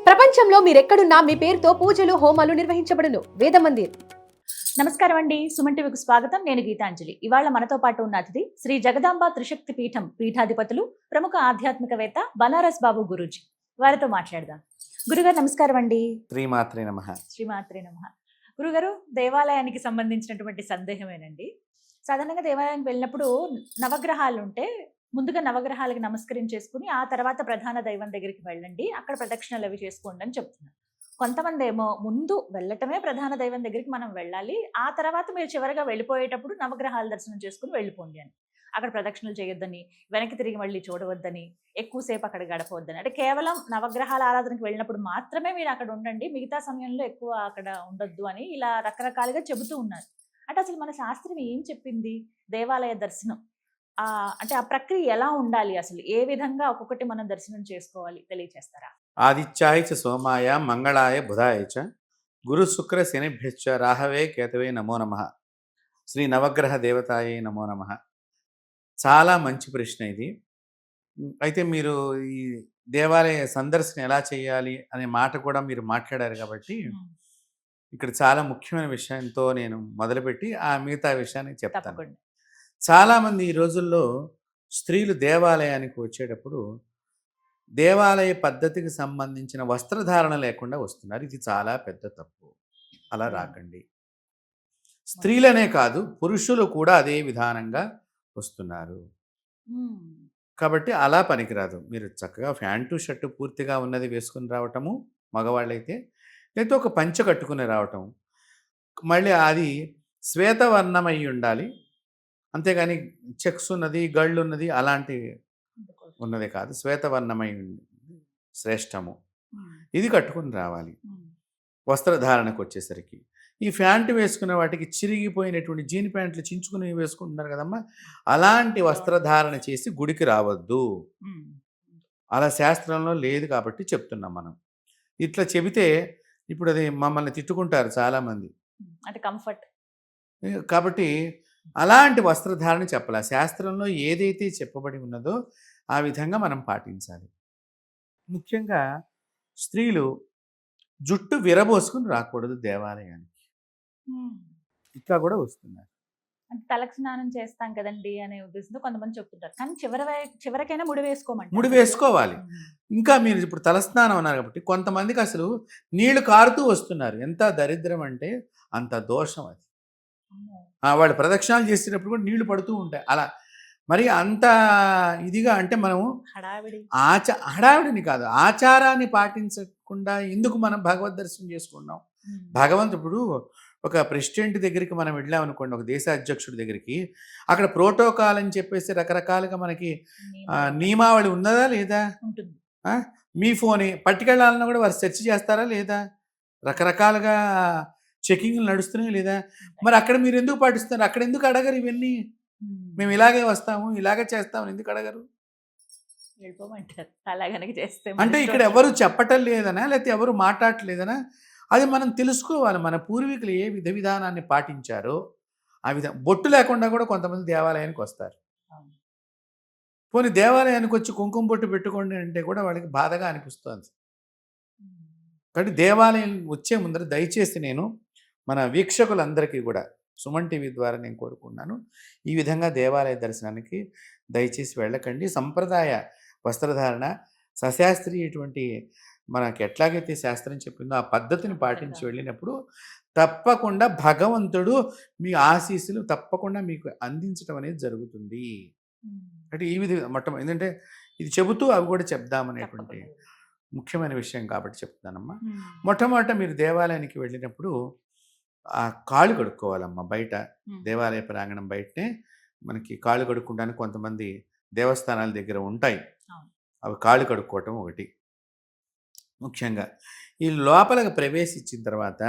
ప్రపంచంలో మీరెక్కడున్నా మీ పేరుతో పూజలు హోమాలు నిర్వహించబడును. వేద మందిర్. నమస్కారం అండి. సుమన్ టీవీకి స్వాగతం. నేను గీతాంజలి. ఇవాళ మనతో పాటు ఉన్న అతిథి శ్రీ జగదాంబ త్రిశక్తి పీఠం పీఠాధిపతులు, ప్రముఖ ఆధ్యాత్మికవేత్త బనారస్ బాబు గురూజీ. వారితో మాట్లాడదాం. గురుగారు నమస్కారం అండి. శ్రీమాత్రే నమః. శ్రీమాత్రే నమః. గురుగారు, దేవాలయానికి సంబంధించినటువంటి సందేహమేనండి. సాధారణంగా దేవాలయానికి వెళ్ళినప్పుడు నవగ్రహాలు ఉంటే ముందుగా నవగ్రహాలకి నమస్కరించేసుకుని ఆ తర్వాత ప్రధాన దైవం దగ్గరికి వెళ్ళండి, అక్కడ ప్రదక్షిణలు అవి చేసుకోండి అని చెప్తున్నారు. కొంతమంది ఏమో ముందు వెళ్ళటమే ప్రధాన దైవం దగ్గరికి మనం వెళ్ళాలి, ఆ తర్వాత మీరు చివరిగా వెళ్ళిపోయేటప్పుడు నవగ్రహాల దర్శనం చేసుకుని వెళ్ళిపోండి అని. అక్కడ ప్రదక్షిణలు చేయొద్దని, వెనక్కి తిరిగి మళ్ళీ చూడవద్దని, ఎక్కువసేపు అక్కడ గడపవద్దని, అంటే కేవలం నవగ్రహాల ఆరాధనకు వెళ్ళినప్పుడు మాత్రమే మీరు అక్కడ ఉండండి, మిగతా సమయంలో ఎక్కువ అక్కడ ఉండొద్దు అని ఇలా రకరకాలుగా చెబుతూ ఉన్నారు. అంటే అసలు మన శాస్త్రం ఏం చెప్పింది దేవాలయ దర్శనం, అంటే ఆ ప్రక్రియ ఎలా ఉండాలి, అసలు ఏ విధంగా ఒక్కొక్కటి మనం దర్శనం చేసుకోవాలి తెలియచేస్తారా? ఆదిత్యాయ చ సోమాయ మంగళాయ బుధాయ చ గురు శుక్ర శనిభ్యశ్చ రాహవే కేతవే నమో నమః. శ్రీ నవగ్రహ దేవతాయే నమో నమః. చాలా మంచి ప్రశ్న ఇది. అయితే మీరు ఈ దేవాలయ సందర్శన ఎలా చేయాలి అనే మాట కూడా మీరు మాట్లాడారు కాబట్టి ఇక్కడ చాలా ముఖ్యమైన విషయంతో నేను మొదలుపెట్టి ఆ మిగతా విషయాన్ని చెప్తాను. తప్పకుండా. చాలామంది ఈ రోజుల్లో స్త్రీలు దేవాలయానికి వచ్చేటప్పుడు దేవాలయ పద్ధతికి సంబంధించిన వస్త్రధారణ లేకుండా వస్తున్నారు. ఇది చాలా పెద్ద తప్పు. అలా రాకండి. స్త్రీలనే కాదు, పురుషులు కూడా అదే విధానంగా వస్తున్నారు. కాబట్టి అలా పనికిరాదు. మీరు చక్కగా ప్యాంటు షర్టు పూర్తిగా ఉన్నది వేసుకుని రావటము మగవాళ్ళైతే, లేకపోతే ఒక పంచె కట్టుకుని రావటం, మళ్ళీ అది శ్వేతవర్ణం అయి ఉండాలి. అంతేగాని చెక్స్ ఉన్నది, గళ్ళు ఉన్నది అలాంటి ఉన్నది కాదు. శ్వేతవర్ణమై శ్రేష్టము. ఇది కట్టుకుని రావాలి. వస్త్రధారణకు వచ్చేసరికి ఈ ప్యాంటు వేసుకున్న వాటికి చిరిగిపోయినటువంటి జీన్ ప్యాంట్లు చించుకుని వేసుకుంటున్నారు కదమ్మా, అలాంటి వస్త్రధారణ చేసి గుడికి రావద్దు. అలా శాస్త్రంలో లేదు కాబట్టి చెప్తున్నాం మనం. ఇట్లా చెబితే ఇప్పుడు అది మమ్మల్ని తిట్టుకుంటారు చాలామంది. అంటే కంఫర్ట్ కాబట్టి అలాంటి వస్త్రధారణ చెప్పాలి. శాస్త్రంలో ఏదైతే చెప్పబడి ఉన్నదో ఆ విధంగా మనం పాటించాలి. ముఖ్యంగా స్త్రీలు జుట్టు విరబోసుకుని రాకూడదు దేవాలయానికి. ఇట్లా కూడా వస్తున్నారు. అంటే తలకు స్నానం చేస్తాం కదండి అనే ఉద్దేశంతో కొంతమంది చెప్తుంటారు, కానీ చివరికైనా ముడి వేసుకోమంటారు. ముడి వేసుకోవాలి. ఇంకా మీరు ఇప్పుడు తలస్నానం అన్నారు కాబట్టి కొంతమందికి అసలు నీళ్లు కారుతూ వస్తున్నారు. ఎంత దరిద్రం అంటే అంత దోషం అది. వాళ్ళు ప్రదక్షిణాలు చేసేటప్పుడు కూడా నీళ్లు పడుతూ ఉంటాయి. అలా మరి అంత ఇదిగా అంటే మనము హడావిడిని కాదు, ఆచారాన్ని పాటించకుండా ఎందుకు మనం భగవద్ దర్శనం చేసుకున్నాం? భగవంతుడు ఒక ప్రెసిడెంట్ దగ్గరికి మనం వెళ్ళామనుకోండి, ఒక దేశ అధ్యక్షుడి దగ్గరికి, అక్కడ ప్రోటోకాల్ అని చెప్పేసి రకరకాలుగా మనకి నియమావళి ఉన్నదా లేదా? మీ ఫోనే పట్టుకెళ్ళాలన్నా కూడా వారు సెర్చ్ చేస్తారా లేదా? రకరకాలుగా చెకింగ్లు నడుస్తున్నాయి లేదా? మరి అక్కడ మీరు ఎందుకు పాటిస్తున్నారు? అక్కడ ఎందుకు అడగరు ఇవన్నీ? మేము ఇలాగే వస్తాము, ఇలాగే చేస్తామని ఎందుకు అడగరు? అంటే ఇక్కడ ఎవరు చెప్పటం లేదనా, లేకపోతే ఎవరు మాట్లాడలేదనా? అది మనం తెలుసుకోవాలి. మన పూర్వీకులు ఏ విధానాన్ని పాటించారో ఆ బొట్టు లేకుండా కూడా కొంతమంది దేవాలయానికి వస్తారు. పోనీ దేవాలయానికి వచ్చి కుంకుమ బొట్టు పెట్టుకోండి అంటే కూడా వాళ్ళకి బాధగా అనిపిస్తుంది. కాబట్టి దేవాలయం వచ్చే ముందర దయచేసి నేను మన వీక్షకులందరికీ కూడా సుమన్ టీవీ ద్వారా నేను కోరుకున్నాను, ఈ విధంగా దేవాలయ దర్శనానికి దయచేసి వెళ్ళకండి. సంప్రదాయ వస్త్రధారణ సశాస్త్రీయటువంటి మనకి ఎట్లాగైతే శాస్త్రం చెప్పిందో ఆ పద్ధతిని పాటించి వెళ్ళినప్పుడు తప్పకుండా భగవంతుడు మీ ఆశీస్సులు తప్పకుండా మీకు అందించడం అనేది జరుగుతుంది. అంటే ఈ విధంగా ఎందుకంటే ఇది చెబుతూ అవి కూడా చెప్దామనేటువంటి ముఖ్యమైన విషయం కాబట్టి చెప్తానమ్మా. మొట్టమొదట మీరు దేవాలయానికి వెళ్ళినప్పుడు ఆ కాళ్ళు కడుక్కోవాలమ్మా. బయట దేవాలయ ప్రాంగణం బయటనే మనకి కాళ్ళు కడుక్కోవడానికి కొంతమంది దేవస్థానాల దగ్గర ఉంటాయి. అవి కాళ్ళు కడుక్కోవటం ఒకటి ముఖ్యంగా. ఈ లోపలికి ప్రవేశించిన తర్వాత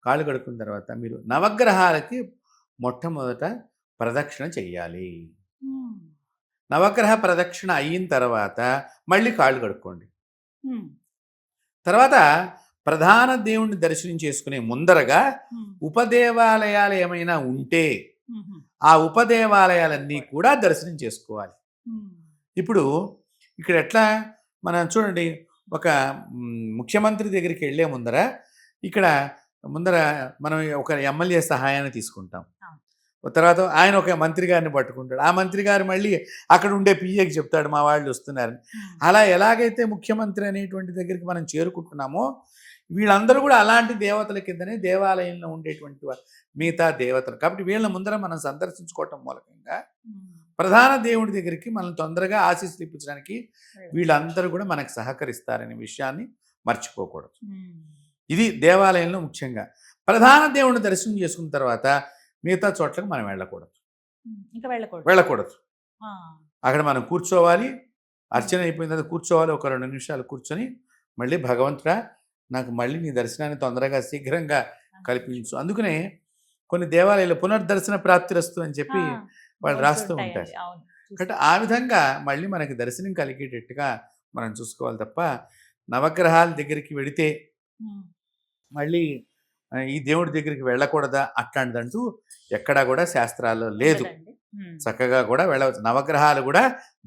కాళ్ళు కడుక్కున్న తర్వాత మీరు నవగ్రహాలకి మొట్టమొదట ప్రదక్షిణ చెయ్యాలి. నవగ్రహ ప్రదక్షిణ అయిన తర్వాత మళ్ళీ కాళ్ళు కడుక్కోండి. తర్వాత ప్రధాన దేవుణ్ణి దర్శనం చేసుకునే ముందరగా ఉపదేవాలయాలు ఏమైనా ఉంటే ఆ ఉపదేవాలయాలన్నీ కూడా దర్శనం చేసుకోవాలి. ఇప్పుడు ఇక్కడ ఎట్లా మనం చూడండి, ఒక ముఖ్యమంత్రి దగ్గరికి వెళ్ళే ముందర ఇక్కడ ముందర మనం ఒక ఎమ్మెల్యే సహాయాన్ని తీసుకుంటాం. తర్వాత ఆయన ఒక మంత్రి గారిని పట్టుకుంటాడు. ఆ మంత్రి గారు మళ్ళీ అక్కడ ఉండే పిఏకి చెప్తాడు మా వాళ్ళు వస్తున్నారని. అలా ఎలాగైతే ముఖ్యమంత్రి అనేటువంటి దగ్గరికి మనం చేరుకుంటున్నామో వీళ్ళందరూ కూడా అలాంటి దేవతల కిందనే దేవాలయంలో ఉండేటువంటి మిగతా దేవతలు. కాబట్టి వీళ్ళ ముందర మనం సందర్శించుకోవటం మూలకంగా ప్రధాన దేవుడి దగ్గరికి మనం తొందరగా ఆశీస్సులు ఇప్పించడానికి వీళ్ళందరూ కూడా మనకు సహకరిస్తారనే విషయాన్ని మర్చిపోకూడదు. ఇది దేవాలయంలో ముఖ్యంగా. ప్రధాన దేవుడిని దర్శనం చేసుకున్న తర్వాత మిగతా చోట్లకు మనం వెళ్ళకూడదు. ఇంకా వెళ్ళకూడదు. అక్కడ మనం కూర్చోవాలి. అర్చన అయిపోయిన తర్వాత కూర్చోవాలి. ఒక 2 నిమిషాలు కూర్చొని మళ్ళీ భగవంతుడా నాకు మళ్ళీ నీ దర్శనాన్ని తొందరగా శీఘ్రంగా కల్పించు. అందుకనే కొన్ని దేవాలయాలు పునర్దర్శన ప్రాప్తిరస్తు అని చెప్పి వాళ్ళు రాస్తూ ఉంటారు. కాబట్టి ఆ విధంగా మళ్ళీ మనకి దర్శనం కలిగేటట్టుగా మనం చూసుకోవాలి తప్ప నవగ్రహాల దగ్గరికి వెడితే మళ్ళీ ఈ దేవుడి దగ్గరికి వెళ్ళకూడదా అట్లాంటిదంటూ ఎక్కడా కూడా శాస్త్రాల్లో లేదు. చక్కగా కూడా వెళ్ళవచ్చు. నవగ్రహాలు కూడా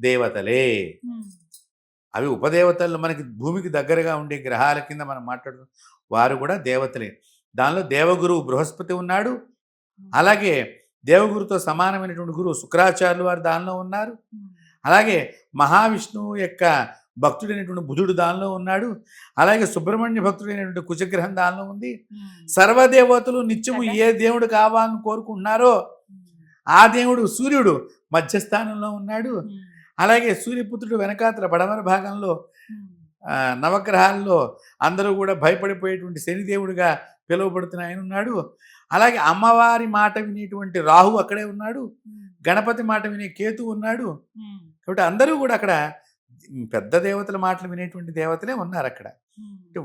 దేవతలే. అవి ఉపదేవతలు మనకి భూమికి దగ్గరగా ఉండే గ్రహాల కింద మనం మాట్లాడుతున్నాం. వారు కూడా దేవతలే. దానిలో దేవగురువు బృహస్పతి ఉన్నాడు. అలాగే దేవగురుతో సమానమైనటువంటి గురువు శుక్రాచార్యులు వారు దానిలో ఉన్నారు. అలాగే మహావిష్ణువు యొక్క భక్తుడైనటువంటి బుధుడు దానిలో ఉన్నాడు. అలాగే సుబ్రహ్మణ్య భక్తుడైనటువంటి కుజగ్రహం దానిలో ఉంది. సర్వదేవతలు నిత్యము ఏ దేవుడు కావాలని కోరుకుంటున్నారో ఆ దేవుడు సూర్యుడు మధ్యస్థానంలో ఉన్నాడు. అలాగే సూర్యపుత్రుడు వెనకాతల పడమర భాగంలో నవగ్రహాల్లో అందరూ కూడా భయపడిపోయేటువంటి శనిదేవుడిగా పిలువబడుతున్న ఆయన ఉన్నాడు. అలాగే అమ్మవారి మాట వినేటువంటి రాహు అక్కడే ఉన్నాడు. గణపతి మాట వినే కేతు ఉన్నాడు. కాబట్టి అందరూ కూడా అక్కడ పెద్ద దేవతల మాటలు వినేటువంటి దేవతలే ఉన్నారు అక్కడ.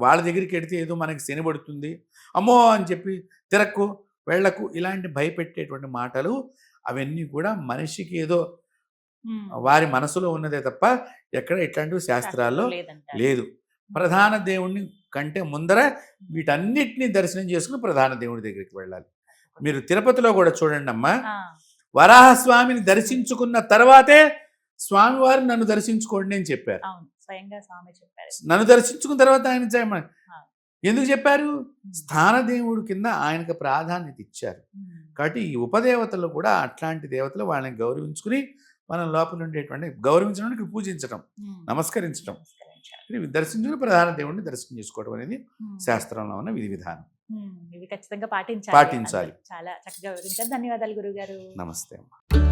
వాళ్ళ దగ్గరికి వెడితే ఏదో మనకి శని పడుతుంది అమ్మో అని చెప్పి తిరక్కు వెళ్ళకు ఇలాంటి భయపెట్టేటువంటి మాటలు అవన్నీ కూడా మనిషికి ఏదో వారి మనసులో ఉన్నదే తప్ప ఎక్కడ ఇట్లాంటివి శాస్త్రాల్లో లేదు. ప్రధాన దేవుణ్ణి కంటే ముందర వీటన్నిటినీ దర్శనం చేసుకుని ప్రధాన దేవుడి దగ్గరికి వెళ్ళాలి. మీరు తిరుపతిలో కూడా చూడండి అమ్మా, వరాహస్వామిని దర్శించుకున్న తర్వాతే స్వామివారు నన్ను దర్శించుకోండి అని చెప్పారు. నన్ను దర్శించుకున్న తర్వాత ఆయన ఎందుకు చెప్పారు? స్థానదేవుడు కింద ఆయనకు ప్రాధాన్యత ఇచ్చారు. కాబట్టి ఈ ఉపదేవతలు కూడా అట్లాంటి దేవతలు వాళ్ళని గౌరవించుకుని మనం లోపల ఉండేటువంటి గౌరవించడానికి పూజించడం, నమస్కరించడం, దర్శించుకుని ప్రధాన దేవుడిని దర్శనం చేసుకోవడం అనేది శాస్త్రంలో ఉన్న విధి విధానం. ఇవి ఖచ్చితంగా పాటించాలి. పాటించాలి. చాలా చక్కగా వివరించారు. ధన్యవాదాలు గురుగారు. నమస్తే అమ్మా.